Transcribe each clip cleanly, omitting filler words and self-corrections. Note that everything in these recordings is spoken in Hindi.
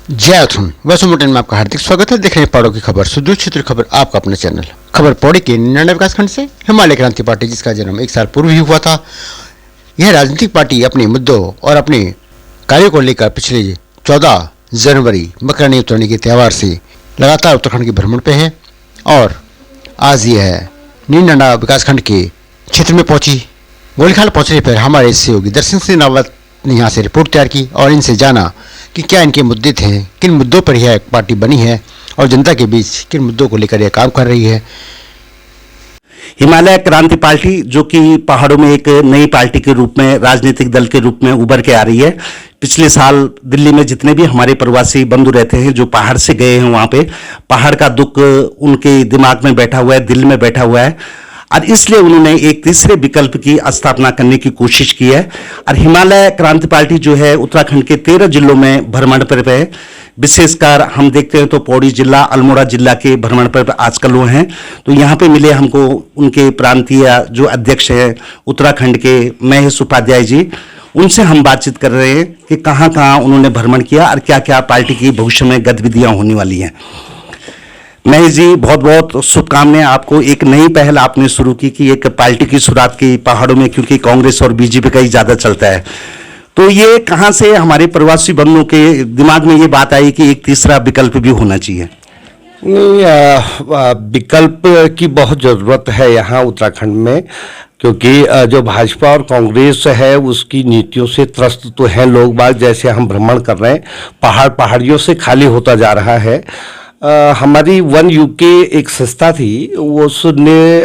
जय अथुन वैश्वमोटन में आपका हार्दिक स्वागत है। देख रहे हैं पौड़ी की खबर, सुदूर क्षेत्र खबर, आपका अपना चैनल। खबर पौड़ी के निन्यानवे विकासखंड से हिमालय क्रांति पार्टी, जिसका जन्म 1 साल पूर्व ही हुआ था। यह राजनीतिक पार्टी अपने मुद्दों और अपने कार्यों को लेकर पिछले 14 जनवरी मकर उत्तरायणी के त्यौहार से लगातार उत्तराखंड के भ्रमण पे है और आज यह निन्यानवे विकासखंड के क्षेत्र में पहुंची। गोलीखाल पहुंचने पर हमारे सहयोगी दर्शन सिंह रावत ने यहाँ से रिपोर्ट तैयार की और इनसे जाना कि क्या इनके मुद्दे थे, किन मुद्दों पर यह पार्टी बनी है और जनता के बीच किन मुद्दों को लेकर यह काम कर रही है। हिमालय क्रांति पार्टी जो कि पहाड़ों में एक नई पार्टी के रूप में, राजनीतिक दल के रूप में उभर के आ रही है। पिछले साल दिल्ली में जितने भी हमारे प्रवासी बंधु रहते हैं जो पहाड़ से गए हैं, वहां पे पहाड़ का दुख उनके दिमाग में बैठा हुआ है, दिल में बैठा हुआ है और इसलिए उन्होंने एक तीसरे विकल्प की स्थापना करने की कोशिश की है। और हिमालय क्रांति पार्टी जो है उत्तराखंड के 13 जिलों में भ्रमण पर है। विशेषकर हम देखते हैं तो पौड़ी जिला, अल्मोड़ा जिला के भ्रमण पर आजकल वो हैं। तो यहाँ पे मिले हमको उनके प्रांतीय जो अध्यक्ष हैं उत्तराखंड के महेश उपाध्याय जी, उनसे हम बातचीत कर रहे हैं कि कहाँ कहाँ उन्होंने भ्रमण किया और क्या क्या पार्टी की भविष्य में गतिविधियाँ होने वाली हैं। महेश जी, बहुत बहुत शुभकामनाएं आपको। एक नई पहल आपने शुरू की कि एक पार्टी की शुरुआत की पहाड़ों में, क्योंकि कांग्रेस और बीजेपी का ही ज्यादा चलता है। तो ये कहां से हमारे प्रवासी बंधुओं के दिमाग में ये बात आई कि एक तीसरा विकल्प भी होना चाहिए? नहीं, विकल्प की बहुत ज़रूरत है यहाँ उत्तराखंड में, क्योंकि जो भाजपा और कांग्रेस है उसकी नीतियों से त्रस्त तो हैं लोग बाग। जैसे हम भ्रमण कर रहे हैं, पहाड़ियों से खाली होता जा रहा है। हमारी वन यूके एक संस्था थी, उसने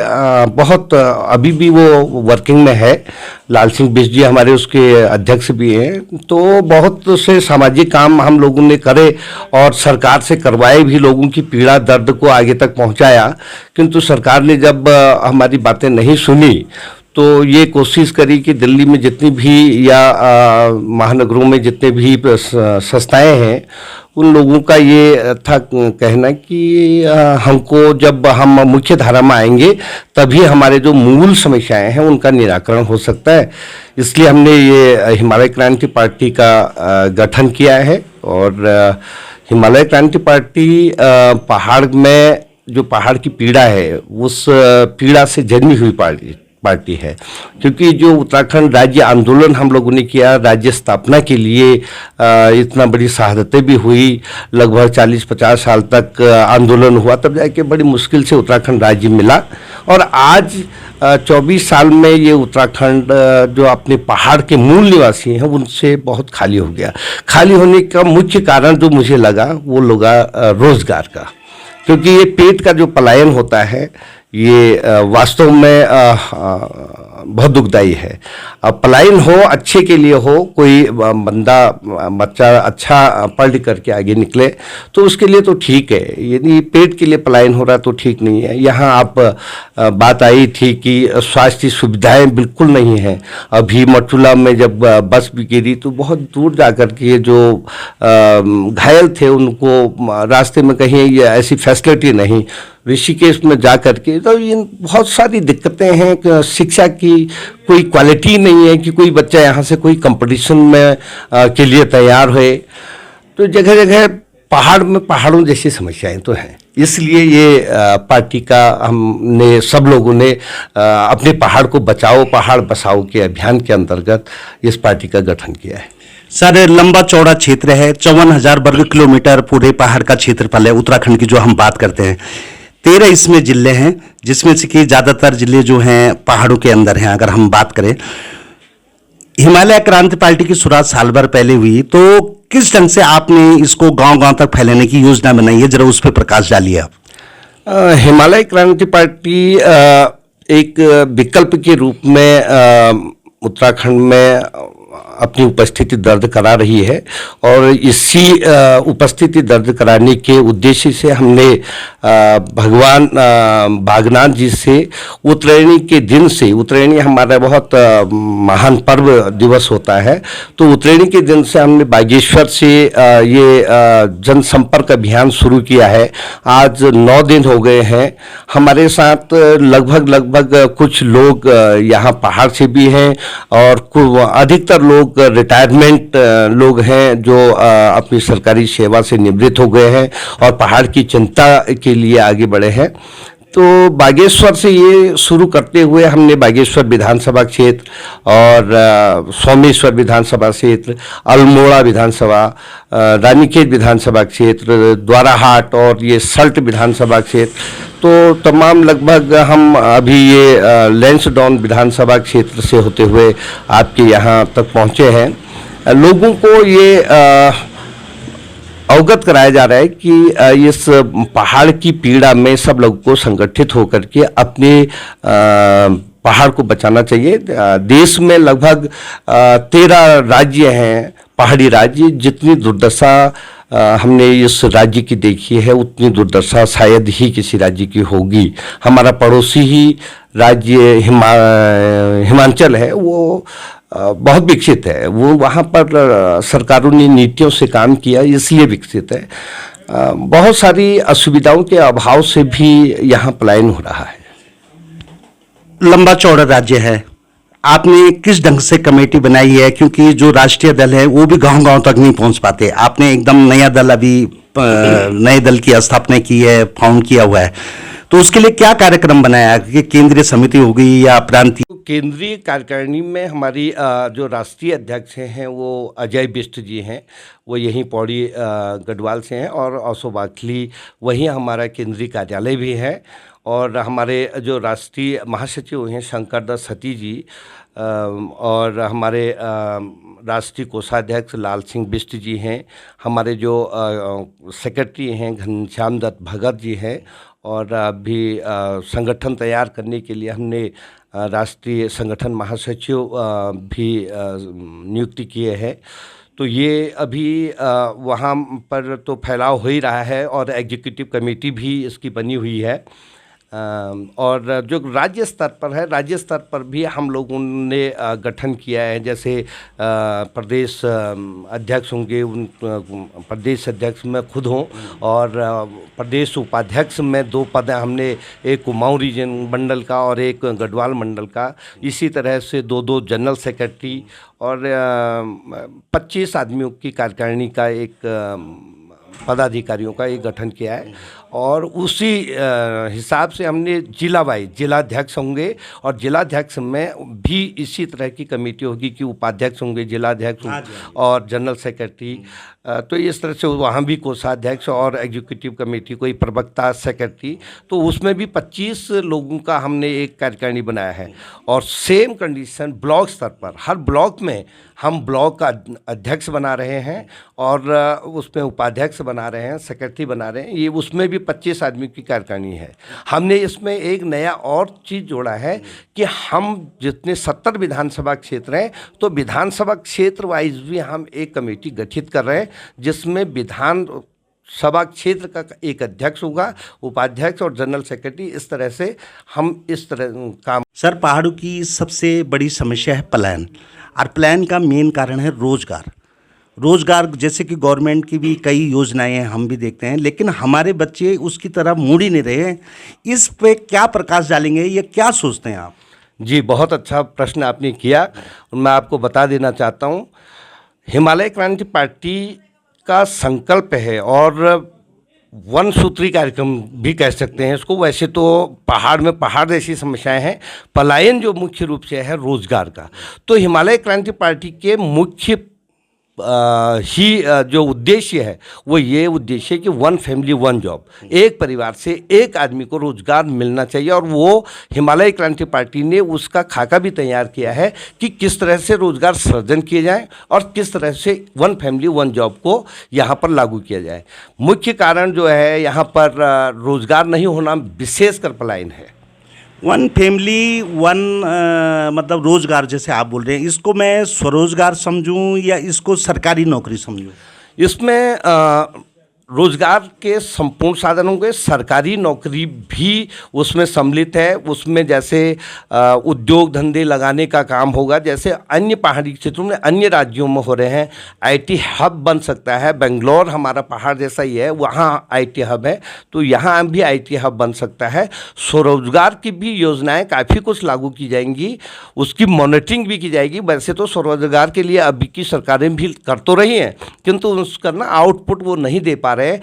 बहुत, अभी भी वो वर्किंग में है। लाल सिंह बिष्ट जी हमारे उसके अध्यक्ष भी हैं। तो बहुत से सामाजिक काम हम लोगों ने करे और सरकार से करवाए भी, लोगों की पीड़ा दर्द को आगे तक पहुंचाया। किंतु सरकार ने जब हमारी बातें नहीं सुनी तो ये कोशिश करी कि दिल्ली में जितनी भी या महानगरों में जितने भी संस्थाएं हैं उन लोगों का ये था कहना कि हमको, जब हम मुख्य धारा में आएंगे तभी हमारे जो मूल समस्याएं हैं उनका निराकरण हो सकता है। इसलिए हमने ये हिमालय क्रांति पार्टी का गठन किया है। और हिमालय क्रांति पार्टी पहाड़ में जो पहाड़ की पीड़ा है उस पीड़ा से जन्मी हुई पार्टी है। क्योंकि जो उत्तराखंड राज्य आंदोलन हम लोगों ने किया, राज्य स्थापना के लिए इतना बड़ी शहादतें भी हुई, लगभग 40-50 साल तक आंदोलन हुआ, तब जाके बड़ी मुश्किल से उत्तराखंड राज्य मिला। और आज 24 साल में ये उत्तराखंड जो अपने पहाड़ के मूल निवासी हैं उनसे बहुत खाली हो गया। खाली होने का मुख्य कारण जो मुझे लगा वो लगा रोजगार का। क्योंकि ये पेट का जो पलायन होता है ये वास्तव में बहुत दुखदाई है। अब पलायन हो, अच्छे के लिए हो, कोई बच्चा अच्छा पढ़ लिख करके आगे निकले तो उसके लिए तो ठीक है, यदि पेट के लिए पलायन हो रहा तो ठीक नहीं है। यहाँ आप बात आई थी कि स्वास्थ्य सुविधाएं बिल्कुल नहीं हैं। अभी मटुला में जब बस भी गिरी तो बहुत दूर जाकर के जो घायल थे उनको रास्ते में कहीं ऐसी फैसिलिटी नहीं, ऋषिकेश में जा करके तो इन बहुत सारी दिक्कतें हैं। शिक्षा की कोई क्वालिटी नहीं है कि कोई बच्चा यहाँ से कोई कंपटीशन में के लिए तैयार हुए। तो जगह जगह पहाड़ों जैसी समस्याएं तो हैं। इसलिए ये पार्टी का हमने सब लोगों ने अपने पहाड़ को बचाओ पहाड़ बसाओ के अभियान के अंतर्गत इस पार्टी का गठन किया है। सर, लंबा चौड़ा क्षेत्र है, 54,000 वर्ग किलोमीटर पूरे पहाड़ का क्षेत्रफल है उत्तराखंड की जो हम बात करते हैं। 13 इसमें जिले हैं, जिसमें से कि ज़्यादातर जिले जो हैं पहाड़ों के अंदर हैं। अगर हम बात करें, हिमालय क्रांति पार्टी की शुरुआत साल भर पहले हुई, तो किस ढंग से आपने इसको गांव-गांव तक फैलाने की योजना बनाई है, जरा उस पर प्रकाश डालिए आप। हिमालय क्रांति पार्टी एक विकल्प के रूप में उत्तराखंड में अपनी उपस्थिति दर्ज करा रही है। और इसी उपस्थिति दर्ज कराने के उद्देश्य से हमने भगवान बागनाथ जी से उत्तरायणी के दिन से, उत्तरायणी हमारा बहुत महान पर्व दिवस होता है, तो उत्तरायणी के दिन से हमने बागेश्वर से ये जनसंपर्क अभियान शुरू किया है। आज 9 दिन हो गए हैं। हमारे साथ लगभग कुछ लोग यहाँ पहाड़ से भी हैं और अधिकतर अधिकतर लोग रिटायरमेंट लोग हैं जो अपनी सरकारी सेवा से निवृत्त हो गए हैं और पहाड़ की चिंता के लिए आगे बढ़े हैं। तो बागेश्वर से ये शुरू करते हुए हमने बागेश्वर विधानसभा क्षेत्र और सोमेश्वर विधानसभा क्षेत्र, अल्मोड़ा विधानसभा, रानीखेत विधानसभा क्षेत्र, द्वाराहाट और ये सल्ट विधानसभा क्षेत्र, तो तमाम लगभग हम अभी ये लैंसडाउन विधानसभा क्षेत्र से होते हुए आपके यहाँ तक पहुँचे हैं। लोगों को ये अवगत कराया जा रहा है कि इस पहाड़ की पीड़ा में सब लोगों को संगठित होकर के अपने पहाड़ को बचाना चाहिए। देश में लगभग 13 राज्य हैं पहाड़ी राज्य। जितनी दुर्दशा हमने इस राज्य की देखी है उतनी दुर्दशा शायद ही किसी राज्य की होगी। हमारा पड़ोसी ही राज्य हिमाचल है, वो बहुत विकसित है। वो वहाँ पर सरकारों ने नीतियों से काम किया इसलिए विकसित है। बहुत सारी असुविधाओं के अभाव से भी यहाँ पलायन हो रहा है। लंबा चौड़ा राज्य है, आपने किस ढंग से कमेटी बनाई है? क्योंकि जो राष्ट्रीय दल है वो भी गांव-गांव तक नहीं पहुंच पाते। आपने एकदम नया दल अभी नए दल की स्थापना की है, फाउंड किया हुआ है, तो उसके लिए क्या कार्यक्रम बनाया कि केंद्रीय समिति होगी या प्रांतीय? केंद्रीय कार्यकारिणी में हमारी जो राष्ट्रीय अध्यक्ष हैं वो अजय बिष्ट जी हैं, वो यहीं पौड़ी गढ़वाल से हैं, और औसो वाखली वहीं हमारा केंद्रीय कार्यालय भी है। और हमारे जो राष्ट्रीय महासचिव हैं शंकर दत्त सती जी, और हमारे राष्ट्रीय कोषाध्यक्ष लाल सिंह बिष्ट जी हैं। हमारे जो सेक्रेटरी हैं घनश्याम दत्त भगत जी हैं। और अभी संगठन तैयार करने के लिए हमने राष्ट्रीय संगठन महासचिव भी नियुक्ति किए हैं। तो ये अभी वहाँ पर तो फैलाव हो ही रहा है और एग्जीक्यूटिव कमेटी भी इसकी बनी हुई है। और जो राज्य स्तर पर है, राज्य स्तर पर भी हम लोगों ने गठन किया है। जैसे प्रदेश अध्यक्ष होंगे, उन प्रदेश अध्यक्ष मैं खुद हूँ, और प्रदेश उपाध्यक्ष में 2 पद हैं हमने, एक कुमाऊं रीजन मंडल का और एक गढ़वाल मंडल का। इसी तरह से 2-2 जनरल सेक्रेटरी और 25 आदमियों की कार्यकारिणी का एक पदाधिकारियों का एक गठन किया है। और उसी हिसाब से हमने जिलाध्यक्ष होंगे, और जिलाध्यक्ष में भी इसी तरह की कमेटी होगी कि उपाध्यक्ष होंगे, जिलाध्यक्ष और जनरल सेक्रेटरी। तो इस तरह से वहाँ भी कोषाध्यक्ष और एग्जीक्यूटिव कमेटी, कोई प्रवक्ता, सेक्रेटरी, तो उसमें भी 25 लोगों का हमने एक कार्यकारिणी बनाया है। और सेम कंडीशन ब्लॉक स्तर पर, हर ब्लॉक में हम ब्लॉक का अध्यक्ष बना रहे हैं और उसमें उपाध्यक्ष बना रहे हैं, सेक्रेटरी बना रहे हैं। ये उसमें भी 25 आदमी की कार्यकारिणी है। हमने इसमें एक नया और चीज़ जोड़ा है कि हम जितने 70 विधानसभा क्षेत्र हैं, तो विधानसभा क्षेत्र वाइज भी हम एक कमेटी गठित कर रहे हैं, जिसमें विधानसभा क्षेत्र का एक अध्यक्ष होगा, उपाध्यक्ष और जनरल सेक्रेटरी। इस तरह से हम इस तरह काम। सर, पहाड़ों की सबसे बड़ी समस्या है पलायन, और पलायन का मेन कारण है रोजगार। जैसे कि गवर्नमेंट की भी कई योजनाएं हैं, हम भी देखते हैं, लेकिन हमारे बच्चे उसकी तरफ मुड़ ही नहीं रहे हैं। इस पे क्या प्रकाश डालेंगे, ये क्या सोचते हैं आप? जी, बहुत अच्छा प्रश्न आपने किया। मैं आपको बता देना चाहता हूँ, हिमालय क्रांति पार्टी का संकल्प है, और वन सूत्री कार्यक्रम भी कह सकते हैं इसको। वैसे तो पहाड़ में पहाड़ जैसी समस्याएं हैं, पलायन जो मुख्य रूप से है रोजगार का। तो हिमालय क्रांति पार्टी के मुख्य जो उद्देश्य है वो ये उद्देश्य है कि 1 फैमिली 1 जॉब, एक परिवार से एक आदमी को रोजगार मिलना चाहिए। और वो हिमालय क्रांति पार्टी ने उसका खाका भी तैयार किया है कि किस तरह से रोजगार सृजन किए जाए और किस तरह से 1 फैमिली 1 जॉब को यहाँ पर लागू किया जाए। मुख्य कारण जो है यहाँ पर रोजगार नहीं होना, विशेषकर पलायन है। 1 फैमिली 1 मतलब रोजगार, जैसे आप बोल रहे हैं, इसको मैं स्वरोजगार समझूं या इसको सरकारी नौकरी समझूं? इसमें रोजगार के संपूर्ण साधन होंगे। सरकारी नौकरी भी उसमें सम्मिलित है। उसमें जैसे उद्योग धंधे लगाने का काम होगा, जैसे अन्य पहाड़ी क्षेत्रों में अन्य राज्यों में हो रहे हैं। आईटी हब बन सकता है। बेंगलोर हमारा पहाड़ जैसा ही है, वहाँ आईटी हब है, तो यहाँ भी आईटी हब बन सकता है। स्वरोजगार की भी योजनाएं काफ़ी कुछ लागू की जाएंगी, उसकी मॉनिटरिंग भी की जाएगी। वैसे तो स्वरोजगार के लिए अभी की सरकारें भी कर तो रही हैं, किंतु उसका ना आउटपुट वो नहीं दे पा रहे,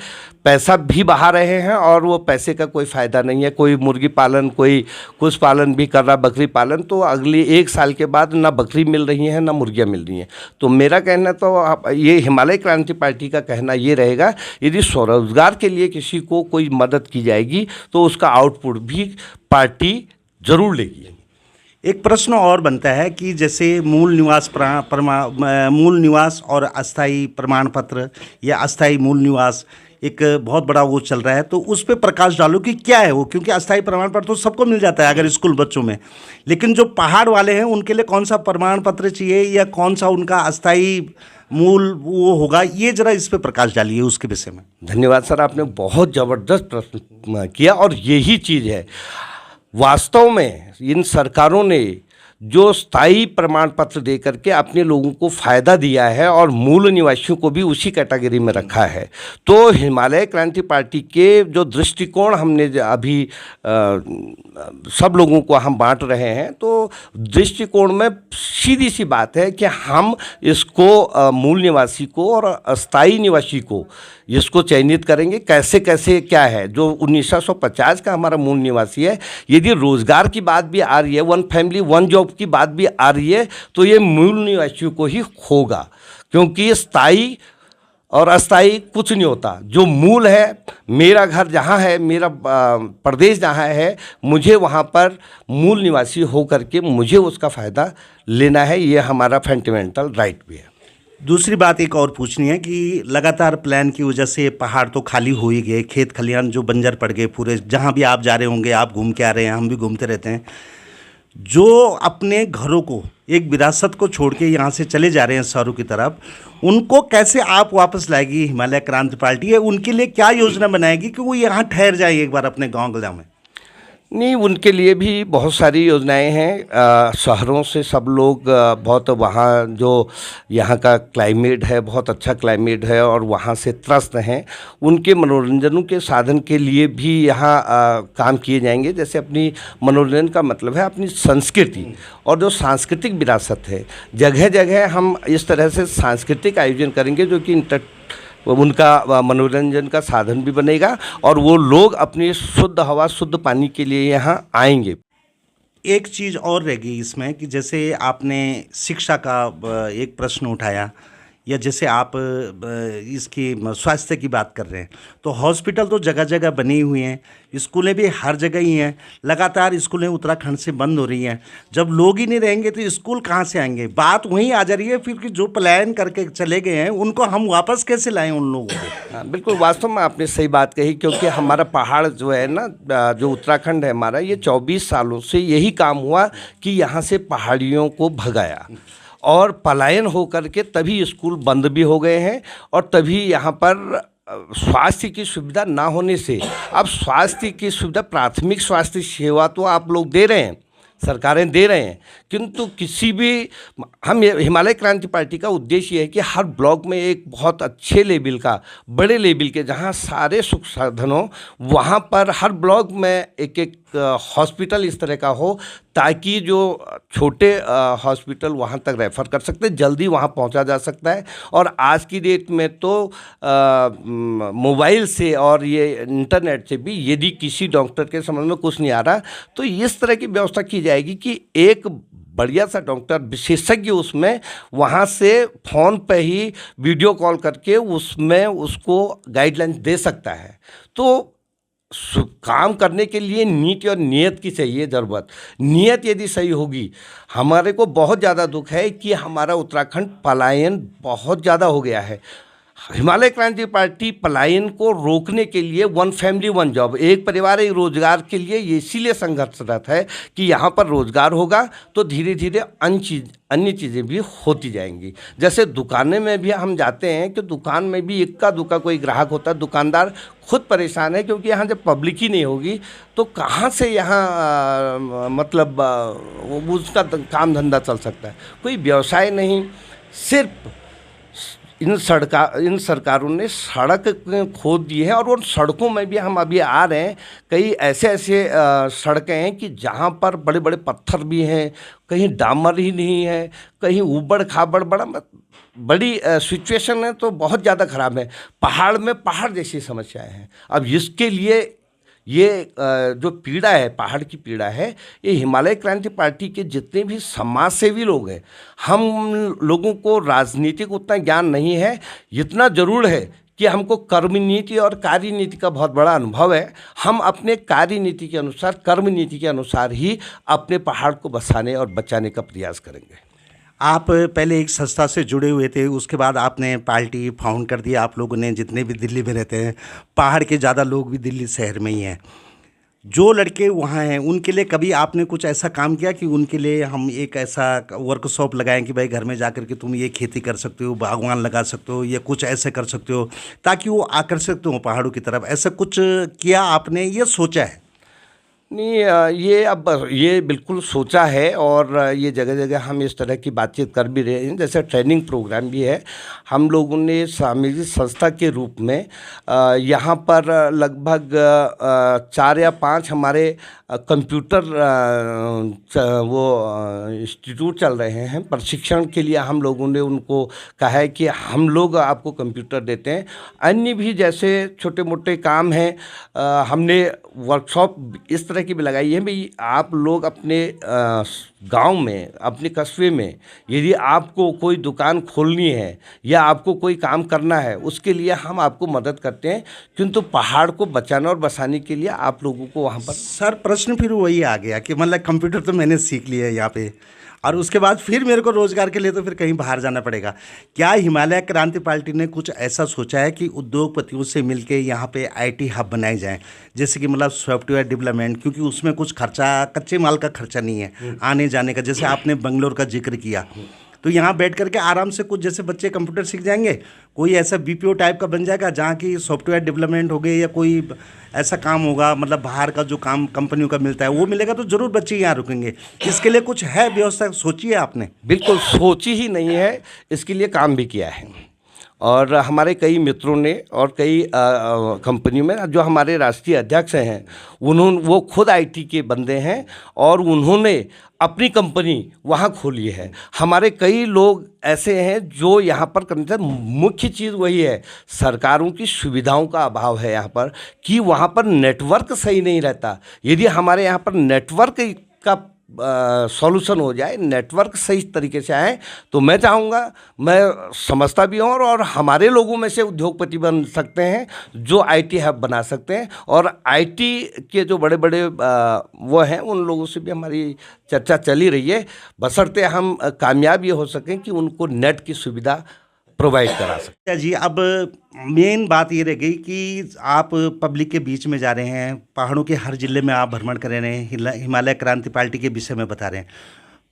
पैसा भी बहा रहे हैं और वो पैसे का कोई फ़ायदा नहीं है। कोई मुर्गी पालन, कोई कुछ पालन भी कर रहा, बकरी पालन, तो अगली 1 साल के बाद ना बकरी मिल रही है ना मुर्गियाँ मिल रही हैं। तो मेरा कहना तो ये हिमालय क्रांति पार्टी का कहना ये रहेगा, यदि स्वरोजगार के लिए किसी को कोई मदद की जाएगी तो उसका आउटपुट भी पार्टी जरूर लेगी। एक प्रश्न और बनता है कि जैसे मूल निवास और अस्थाई प्रमाण पत्र या अस्थाई मूल निवास एक बहुत बड़ा वो चल रहा है, तो उस पर प्रकाश डालो कि क्या है वो, क्योंकि अस्थाई प्रमाण पत्र तो सबको मिल जाता है अगर स्कूल बच्चों में, लेकिन जो पहाड़ वाले हैं उनके लिए कौन सा प्रमाण पत्र चाहिए या कौन सा उनका अस्थाई मूल वो होगा, ये जरा इस पर प्रकाश डालिए उसके विषय में। धन्यवाद सर, आपने बहुत ज़बरदस्त प्रश्न किया और यही चीज़ है। वास्तव में इन सरकारों ने जो स्थायी प्रमाण पत्र दे करके अपने लोगों को फ़ायदा दिया है और मूल निवासियों को भी उसी कैटेगरी में रखा है। तो हिमालय क्रांति पार्टी के जो दृष्टिकोण हमने अभी सब लोगों को हम बांट रहे हैं, तो दृष्टिकोण में सीधी सी बात है कि हम इसको मूल निवासी को और अस्थायी निवासी को इसको चयनित करेंगे। कैसे कैसे क्या है, जो 1950 का हमारा मूल निवासी है, यदि रोज़गार की बात भी आ रही है, 1 फैमिली 1 जॉब की बात भी आ रही है, तो ये मूल निवासियों को ही होगा, क्योंकि स्थायी और अस्थाई कुछ नहीं होता। जो मूल है, मेरा घर जहाँ है, मेरा प्रदेश जहाँ है, मुझे वहाँ पर मूल निवासी हो करके मुझे उसका फ़ायदा लेना है। ये हमारा फंडामेंटल राइट भी है। दूसरी बात एक और पूछनी है कि लगातार प्लान की वजह से पहाड़ तो खाली हो ही गए, खेत खलिहान जो बंजर पड़ गए पूरे, जहाँ भी आप जा रहे होंगे, आप घूम के आ रहे हैं, हम भी घूमते रहते हैं, जो अपने घरों को एक विरासत को छोड़ के यहाँ से चले जा रहे हैं शहरों की तरफ, उनको कैसे आप वापस लाएगी हिमालय क्रांति पार्टी है? उनके लिए क्या योजना बनाएगी कि वो यहाँ ठहर जाए एक बार अपने गाँव गला में? नहीं, उनके लिए भी बहुत सारी योजनाएं हैं। शहरों से सब लोग बहुत, वहाँ जो यहाँ का क्लाइमेट है बहुत अच्छा क्लाइमेट है और वहाँ से त्रस्त हैं, उनके मनोरंजनों के साधन के लिए भी यहाँ काम किए जाएंगे। जैसे अपनी मनोरंजन का मतलब है अपनी संस्कृति और जो सांस्कृतिक विरासत है, जगह जगह हम इस तरह से सांस्कृतिक आयोजन करेंगे जो कि उनका मनोरंजन का साधन भी बनेगा और वो लोग अपनी शुद्ध हवा शुद्ध पानी के लिए यहाँ आएंगे। एक चीज़ और रहेगी इसमें कि जैसे आपने शिक्षा का एक प्रश्न उठाया, या जैसे आप इसकी स्वास्थ्य की बात कर रहे हैं, तो हॉस्पिटल तो जगह जगह बनी हुई हैं, स्कूलें भी हर जगह ही हैं। लगातार स्कूलें उत्तराखंड से बंद हो रही हैं। जब लोग ही नहीं रहेंगे तो स्कूल कहाँ से आएंगे? बात वहीं आ जा रही है फिर कि जो पलायन करके चले गए हैं उनको हम वापस कैसे लाएं उन लोगों को? हाँ, बिल्कुल, वास्तव में आपने सही बात कही, क्योंकि हमारा पहाड़ जो है ना, जो उत्तराखंड है हमारा, ये 24 सालों से यही काम हुआ कि यहाँ से पहाड़ियों को भगाया और पलायन हो करके तभी स्कूल बंद भी हो गए हैं और तभी यहाँ पर स्वास्थ्य की सुविधा ना होने से अब स्वास्थ्य की सुविधा, प्राथमिक स्वास्थ्य सेवा तो आप लोग दे रहे हैं, सरकारें दे रहे हैं, किंतु किसी भी हिमालय क्रांति पार्टी का उद्देश्य ये है कि हर ब्लॉक में एक बहुत अच्छे लेवल का, बड़े लेवल के, जहाँ सारे सुख साधन हो, वहाँ पर हर ब्लॉक में एक एक हॉस्पिटल इस तरह का हो ताकि जो छोटे हॉस्पिटल वहाँ तक रेफ़र कर सकते हैं, जल्दी वहाँ पहुँचा जा सकता है। और आज की डेट में तो मोबाइल से और ये इंटरनेट से भी यदि किसी डॉक्टर के समझ में कुछ नहीं आ रहा तो इस तरह की व्यवस्था की जाएगी कि एक बढ़िया सा डॉक्टर विशेषज्ञ उसमें वहाँ से फ़ोन पे ही वीडियो कॉल करके उसमें उसको गाइडलाइन दे सकता है। तो काम करने के लिए नीति और नियत की चाहिए ज़रूरत। नियत यदि सही होगी, हमारे को बहुत ज़्यादा दुख है कि हमारा उत्तराखंड पलायन बहुत ज़्यादा हो गया है। हिमालय क्रांति पार्टी पलायन को रोकने के लिए वन फैमिली वन जॉब, एक परिवार एक रोजगार के लिए ये इसीलिए संघर्षरत है कि यहाँ पर रोजगार होगा तो धीरे धीरे अन्य चीज़ें भी होती जाएंगी। जैसे दुकानें में भी हम जाते हैं कि दुकान में भी इक्का दुक्का कोई ग्राहक होता है, दुकानदार खुद परेशान है क्योंकि यहाँ जब पब्लिक ही नहीं होगी तो कहाँ से यहाँ मतलब उसका काम धंधा चल सकता है। कोई व्यवसाय नहीं, सिर्फ इन सरकारों ने सड़क खोद दी है और उन सड़कों में भी हम अभी आ रहे हैं, कई ऐसे सड़कें हैं कि जहाँ पर बड़े बड़े पत्थर भी हैं, कहीं डामर ही नहीं है, कहीं ऊबड़ खाबड़ बड़ी सिचुएशन है तो बहुत ज़्यादा ख़राब है। पहाड़ में पहाड़ जैसी समस्याएं हैं। अब इसके लिए ये जो पीड़ा है, पहाड़ की पीड़ा है, ये हिमालय क्रांति पार्टी के जितने भी समाज सेवी लोग हैं, हम लोगों को राजनीतिक उतना ज्ञान नहीं है, इतना जरूर है कि हमको कर्म नीति और कार्य नीति का बहुत बड़ा अनुभव है। हम अपने कार्य नीति के अनुसार, कर्म नीति के अनुसार ही अपने पहाड़ को बसाने और बचाने का प्रयास करेंगे। आप पहले एक संस्था से जुड़े हुए थे, उसके बाद आपने पार्टी फाउंड कर दी। आप लोगों ने, जितने भी दिल्ली में रहते हैं, पहाड़ के ज़्यादा लोग भी दिल्ली शहर में ही हैं, जो लड़के वहाँ हैं उनके लिए कभी आपने कुछ ऐसा काम किया कि उनके लिए हम एक ऐसा वर्कशॉप लगाएं कि भाई घर में जाकर के तुम ये खेती कर सकते हो, बागवान लगा सकते हो, या कुछ ऐसे कर सकते हो ताकि वो आकर्षित हो पहाड़ों की तरफ? ऐसा कुछ किया आपने, ये सोचा है? नहीं, ये बिल्कुल सोचा है और ये जगह जगह हम इस तरह की बातचीत कर भी रहे हैं। जैसे ट्रेनिंग प्रोग्राम भी है, हम लोगों ने सामाजिक संस्था के रूप में यहाँ पर लगभग 4 या 5 हमारे कंप्यूटर वो इंस्टीट्यूट चल रहे हैं। प्रशिक्षण के लिए हम लोगों ने उनको कहा है कि हम लोग आपको कंप्यूटर देते हैं। अन्य भी जैसे छोटे मोटे काम हैं, हमने वर्कशॉप इस तरह की भी लगाई है। भाई आप लोग अपने गांव में, अपने कस्बे में यदि आपको कोई दुकान खोलनी है या आपको कोई काम करना है, उसके लिए हम आपको मदद करते हैं, किंतु पहाड़ को बचाना और बसाने के लिए आप लोगों को वहाँ पर। सर, प्रश्न फिर वही आ गया कि मतलब कंप्यूटर तो मैंने सीख लिया है यहाँ पे, और उसके बाद फिर मेरे को रोज़गार के लिए तो फिर कहीं बाहर जाना पड़ेगा। क्या हिमालय क्रांति पार्टी ने कुछ ऐसा सोचा है कि उद्योगपतियों से मिलके यहाँ पे आईटी हब बनाए जाएं, जैसे कि मतलब सॉफ्टवेयर डेवलपमेंट, क्योंकि उसमें कुछ खर्चा, कच्चे माल का खर्चा नहीं है आने जाने का। जैसे आपने बंगलोर का जिक्र किया, तो यहाँ बैठ करके आराम से कुछ जैसे बच्चे कंप्यूटर सीख जाएंगे, कोई ऐसा बीपीओ टाइप का बन जाएगा जहाँ की सॉफ्टवेयर डेवलपमेंट हो गई, या कोई ऐसा काम होगा, मतलब बाहर का जो काम कंपनियों का मिलता है वो मिलेगा, तो ज़रूर बच्चे यहाँ रुकेंगे। इसके लिए कुछ है व्यवस्था, सोची है आपने? बिल्कुल सोची ही नहीं है, इसके लिए काम भी किया है। और हमारे कई मित्रों ने और कई कंपनियों में, जो हमारे राष्ट्रीय अध्यक्ष हैं, वो खुद आईटी के बंदे हैं और उन्होंने अपनी कंपनी वहाँ खोली है। हमारे कई लोग ऐसे हैं जो यहाँ पर करते हैं। मुख्य चीज़ वही है, सरकारों की सुविधाओं का अभाव है यहाँ पर, कि वहाँ पर नेटवर्क सही नहीं रहता। यदि हमारे यहाँ पर नेटवर्क का सॉल्यूशन हो जाए, नेटवर्क सही तरीके से आए, तो मैं चाहूँगा, मैं समझता भी हूँ, और हमारे लोगों में से उद्योगपति बन सकते हैं जो आईटी हब बना सकते हैं। और आईटी के जो बड़े बड़े वो हैं, उन लोगों से भी हमारी चर्चा चली रही है, बशर्ते हम कामयाब ये हो सकें कि उनको नेट की सुविधा प्रोवाइड करा सकते। जी, अब मेन बात ये रह गई कि आप पब्लिक के बीच में जा रहे हैं, पहाड़ों के हर जिले में आप भ्रमण कर रहे हैं, हिमालय क्रांति पार्टी के विषय में बता रहे हैं।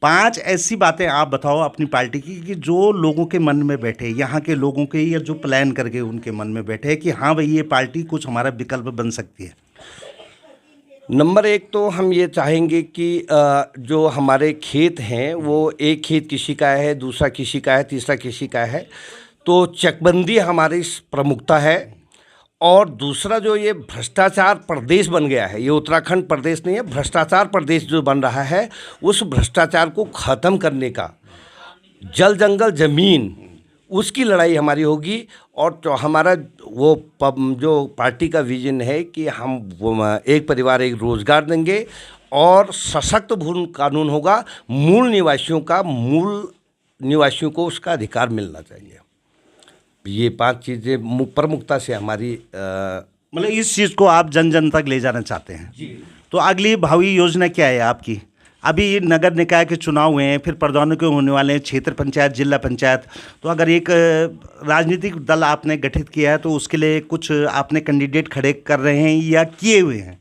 5 ऐसी बातें आप बताओ अपनी पार्टी की कि जो लोगों के मन में बैठे, यहाँ के लोगों के, या जो प्लान करके उनके मन में बैठे कि हाँ भाई ये पार्टी कुछ हमारा विकल्प बन सकती है। नंबर 1 तो हम ये चाहेंगे कि जो हमारे खेत हैं, वो एक खेत किसी का है, दूसरा किसी का है, तीसरा किसी का है, तो चकबंदी हमारी प्रमुखता है। और दूसरा, जो ये भ्रष्टाचार प्रदेश बन गया है, ये उत्तराखंड प्रदेश नहीं है, भ्रष्टाचार प्रदेश जो बन रहा है, उस भ्रष्टाचार को ख़त्म करने का, जल जंगल ज़मीन, उसकी लड़ाई हमारी होगी। और तो हमारा वो जो पार्टी का विजन है कि हम एक परिवार एक रोज़गार देंगे और सशक्त भूमि कानून होगा, मूल निवासियों को उसका अधिकार मिलना चाहिए। ये 5 चीज़ें प्रमुखता से हमारी मतलब इस चीज़ को आप जन जन तक ले जाना चाहते हैं जी। तो अगली भावी योजना क्या है आपकी? अभी नगर निकाय के चुनाव हुए हैं, फिर प्रधानों के होने वाले हैं, क्षेत्र पंचायत, जिला पंचायत। तो अगर एक राजनीतिक दल आपने गठित किया है तो उसके लिए कुछ आपने कैंडिडेट खड़े कर रहे हैं या किए हुए हैं?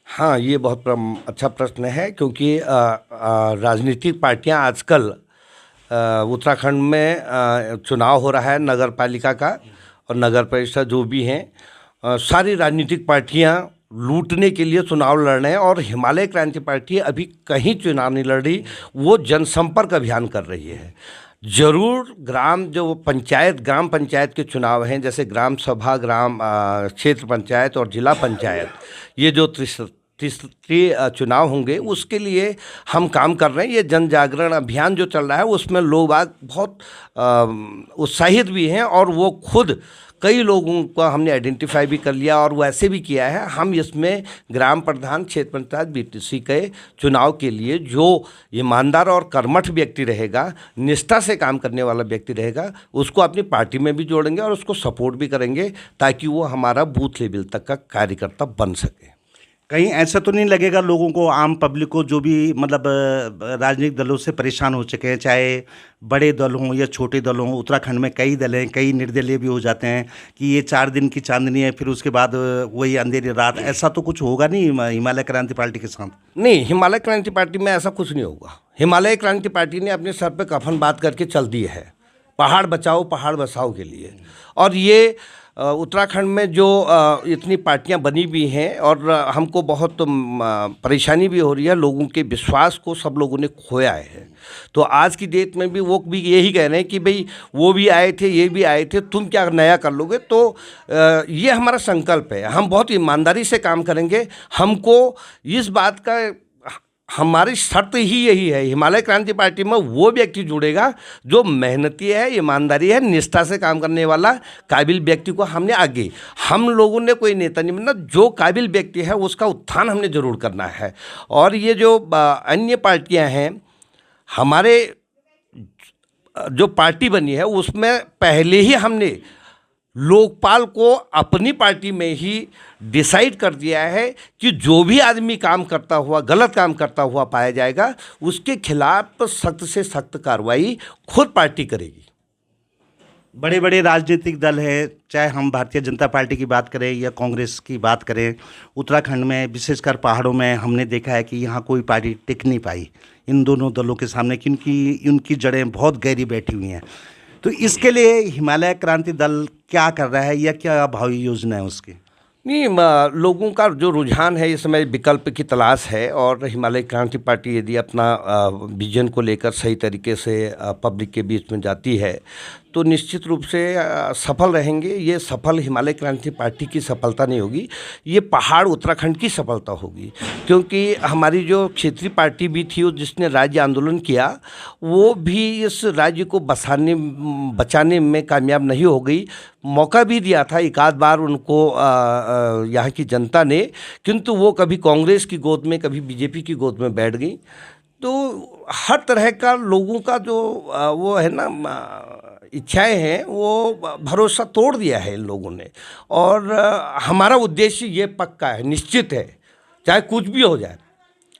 हाँ, ये बहुत अच्छा प्रश्न है, क्योंकि राजनीतिक पार्टियां आजकल उत्तराखंड में चुनाव हो रहा है नगर पालिका का और नगर परिषद जो भी हैं, सारी राजनीतिक पार्टियां लूटने के लिए चुनाव लड़ रहे हैं। और हिमालय क्रांति पार्टी अभी कहीं चुनाव नहीं लड़ रही, वो जनसंपर्क अभियान कर रही है। जरूर ग्राम पंचायत के चुनाव हैं, जैसे ग्राम सभा, क्षेत्र पंचायत और जिला पंचायत, ये जो त्रिस्तरीय चुनाव होंगे, उसके लिए हम काम कर रहे हैं। ये जन जागरण अभियान जो चल रहा है, उसमें लोग आज बहुत उत्साहित भी हैं और वो खुद कई लोगों को हमने आइडेंटिफाई भी कर लिया और वैसे भी किया है। हम इसमें ग्राम प्रधान, क्षेत्र पंचायत, बीटीसी के चुनाव के लिए जो ईमानदार और कर्मठ व्यक्ति रहेगा, निष्ठा से काम करने वाला व्यक्ति रहेगा, उसको अपनी पार्टी में भी जोड़ेंगे और उसको सपोर्ट भी करेंगे, ताकि वो हमारा बूथ लेवल तक का कार्यकर्ता बन सके। कहीं ऐसा तो नहीं लगेगा लोगों को, आम पब्लिक को, जो भी मतलब राजनीतिक दलों से परेशान हो चुके हैं, चाहे बड़े दल हों या छोटे दल हों? उत्तराखंड में कई दल हैं, कई निर्दलीय भी हो जाते हैं कि ये 4 दिन की चांदनी है, फिर उसके बाद वही अंधेरी रात। ऐसा तो कुछ होगा नहीं हिमालय क्रांति पार्टी के साथ? नहीं, हिमालय क्रांति पार्टी में ऐसा कुछ नहीं होगा। हिमालय क्रांति पार्टी ने अपने सर पे कफन बात करके चल दी है, पहाड़ बचाओ पहाड़ बसाओ के लिए। और ये उत्तराखंड में जो इतनी पार्टियां बनी भी हैं और हमको बहुत परेशानी भी हो रही है, लोगों के विश्वास को सब लोगों ने खोया है। तो आज की डेट में भी वो भी यही कह रहे हैं कि भाई वो भी आए थे, ये भी आए थे, तुम क्या नया कर लोगे? तो ये हमारा संकल्प है, हम बहुत ईमानदारी से काम करेंगे। हमको इस बात का, हमारी शर्त ही यही है, हिमालय क्रांति पार्टी में वो व्यक्ति जुड़ेगा जो मेहनती है, ईमानदारी है, निष्ठा से काम करने वाला काबिल व्यक्ति को हमने आगे, हम लोगों ने कोई नेता नहीं बनना, जो काबिल व्यक्ति है उसका उत्थान हमने ज़रूर करना है। और ये जो अन्य पार्टियां हैं, हमारे जो पार्टी बनी है उसमें पहले ही हमने लोकपाल को अपनी पार्टी में ही डिसाइड कर दिया है कि जो भी आदमी काम करता हुआ, गलत काम करता हुआ पाया जाएगा, उसके खिलाफ सख्त से सख्त कार्रवाई खुद पार्टी करेगी। बड़े बड़े राजनीतिक दल हैं, चाहे हम भारतीय जनता पार्टी की बात करें या कांग्रेस की बात करें, उत्तराखंड में विशेषकर पहाड़ों में हमने देखा है कि यहाँ कोई पार्टी टिक नहीं पाई इन दोनों दलों के सामने, क्योंकि उनकी जड़ें बहुत गहरी बैठी हुई हैं। तो इसके लिए हिमालय क्रांति दल क्या कर रहा है या क्या भावी योजना है उसकी? नहीं, लोगों का जो रुझान है इस समय विकल्प की तलाश है, और हिमालय क्रांति पार्टी यदि अपना विजन को लेकर सही तरीके से पब्लिक के बीच में जाती है तो निश्चित रूप से सफल रहेंगे। ये सफल हिमालय क्रांति पार्टी की सफलता नहीं होगी, ये पहाड़ उत्तराखंड की सफलता होगी। क्योंकि हमारी जो क्षेत्रीय पार्टी भी थी जिसने राज्य आंदोलन किया, वो भी इस राज्य को बचाने में कामयाब नहीं हो गई। मौका भी दिया था एक आध बार उनको यहाँ की जनता ने, किंतु वो कभी कांग्रेस की गोद में, कभी बीजेपी की गोद में बैठ गई। तो हर तरह का लोगों का जो वो है ना इच्छाएं हैं, वो भरोसा तोड़ दिया है इन लोगों ने। और हमारा उद्देश्य ये पक्का है, निश्चित है, चाहे कुछ भी हो जाए,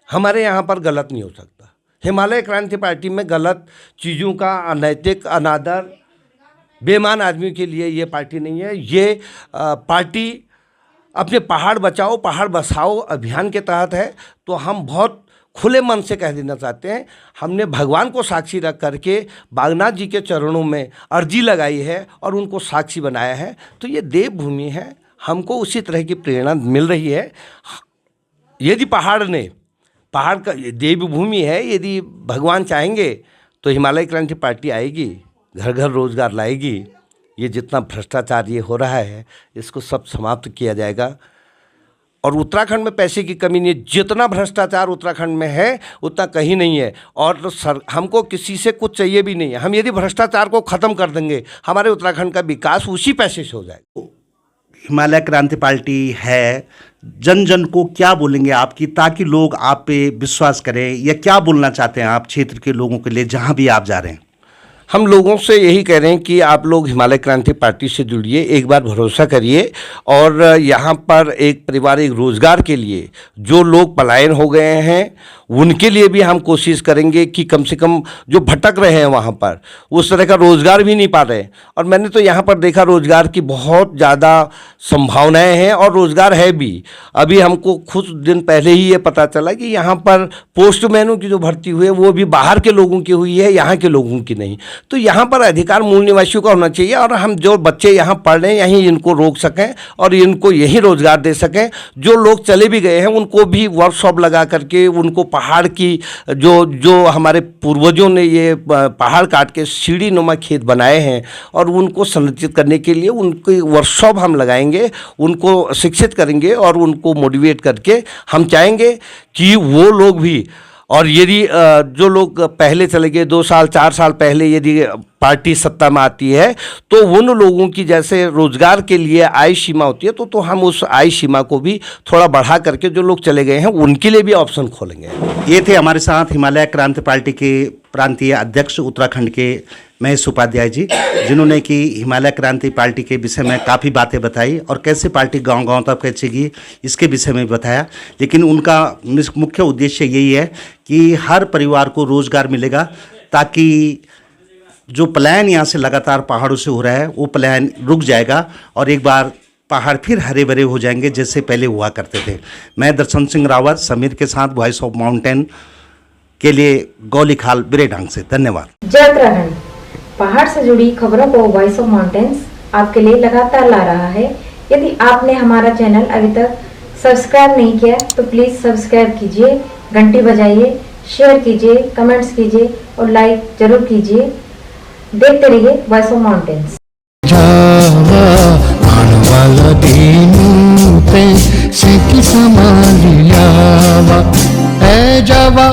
हमारे यहाँ पर गलत नहीं हो सकता। हिमालय क्रांति पार्टी में गलत चीज़ों का, अनैतिक, अनादर, बेईमान आदमी के लिए ये पार्टी नहीं है। ये पार्टी अपने पहाड़ बचाओ पहाड़ बसाओ अभियान के तहत है। तो हम बहुत खुले मन से कह देना चाहते हैं, हमने भगवान को साक्षी रख करके बागनाथ जी के चरणों में अर्जी लगाई है और उनको साक्षी बनाया है। तो ये देवभूमि है, हमको उसी तरह की प्रेरणा मिल रही है। यदि पहाड़ का देवभूमि है, यदि भगवान चाहेंगे तो हिमालय क्रांति पार्टी आएगी, घर घर रोजगार लाएगी। ये जितना भ्रष्टाचार ये हो रहा है, इसको सब समाप्त किया जाएगा। और उत्तराखंड में पैसे की कमी नहीं है, जितना भ्रष्टाचार उत्तराखंड में है उतना कहीं नहीं है। और हमको किसी से कुछ चाहिए भी नहीं है। हम यदि भ्रष्टाचार को ख़त्म कर देंगे, हमारे उत्तराखंड का विकास उसी पैसे से हो जाएगा। हिमालय क्रांति पार्टी है, जन जन को क्या बोलेंगे आपकी, ताकि लोग आप पे विश्वास करें, या क्या बोलना चाहते हैं आप क्षेत्र के लोगों के लिए जहाँ भी आप जा रहे हैं? हम लोगों से यही कह रहे हैं कि आप लोग हिमालय क्रांति पार्टी से जुड़िए, एक बार भरोसा करिए। और यहाँ पर एक पारिवारिक रोजगार के लिए जो लोग पलायन हो गए हैं उनके लिए भी हम कोशिश करेंगे कि कम से कम जो भटक रहे हैं वहाँ पर उस तरह का रोजगार भी नहीं पा रहे। और मैंने तो यहाँ पर देखा रोजगार की बहुत ज़्यादा संभावनाएं हैं और रोजगार है भी। अभी हमको कुछ दिन पहले ही ये पता चला कि यहाँ पर पोस्टमैनों की जो भर्ती हुई है वो भी बाहर के लोगों की हुई है, यहाँ के लोगों की नहीं। तो यहाँ पर अधिकार मूल निवासियों का होना चाहिए और हम जो बच्चे यहाँ पढ़ रहे हैं यहीं इनको रोक सकें और इनको यही रोजगार दे सकें। जो लोग चले भी गए हैं उनको भी वर्कशॉप लगा करके उनको पहाड़ की जो हमारे पूर्वजों ने ये पहाड़ काट के सीढ़ी नुमा खेत बनाए हैं और उनको संरक्षित करने के लिए उनकी वर्कशॉप हम लगाएंगे, उनको शिक्षित करेंगे और उनको मोटिवेट करके हम चाहेंगे कि वो लोग भी, और यदि जो लोग पहले चले गए 2 साल 4 साल पहले यदि पार्टी सत्ता में आती है तो उन लोगों की जैसे रोजगार के लिए आय सीमा होती है तो हम उस आय सीमा को भी थोड़ा बढ़ा करके जो लोग चले गए हैं उनके लिए भी ऑप्शन खोलेंगे। ये थे हमारे साथ हिमालय क्रांति पार्टी के प्रांतीय अध्यक्ष उत्तराखंड के महेश उपाध्याय जी, जिन्होंने कि हिमालय क्रांति पार्टी के विषय में काफ़ी बातें बताई और कैसे पार्टी गांव-गांव तक पहुंचेगी इसके विषय में बताया। लेकिन उनका मुख्य उद्देश्य यही है कि हर परिवार को रोजगार मिलेगा ताकि जो पलायन यहाँ से लगातार पहाड़ों से हो रहा है वो पलायन रुक जाएगा और एक बार पहाड़ फिर हरे भरे हो जाएंगे जैसे पहले हुआ करते थे। मैं दर्शन सिंह रावत समीर के साथ वॉइस ऑफ माउंटेन के लिए गौलीखाल बिरेडांग से। धन्यवाद। जय उत्तराखंड। पहाड़ से जुड़ी खबरों को वॉइस ऑफ माउंटेन्स आपके लिए लगातार ला रहा है। यदि आपने हमारा चैनल अभी तक सब्सक्राइब नहीं किया तो प्लीज सब्सक्राइब कीजिए, घंटी बजाइए, शेयर कीजिए, कमेंट्स कीजिए और लाइक जरूर कीजिए। देखते रहिए वॉइस ऑफ माउंटेन्स। जावा आणवाला दीनू ते सिकी समालियावा ए जावा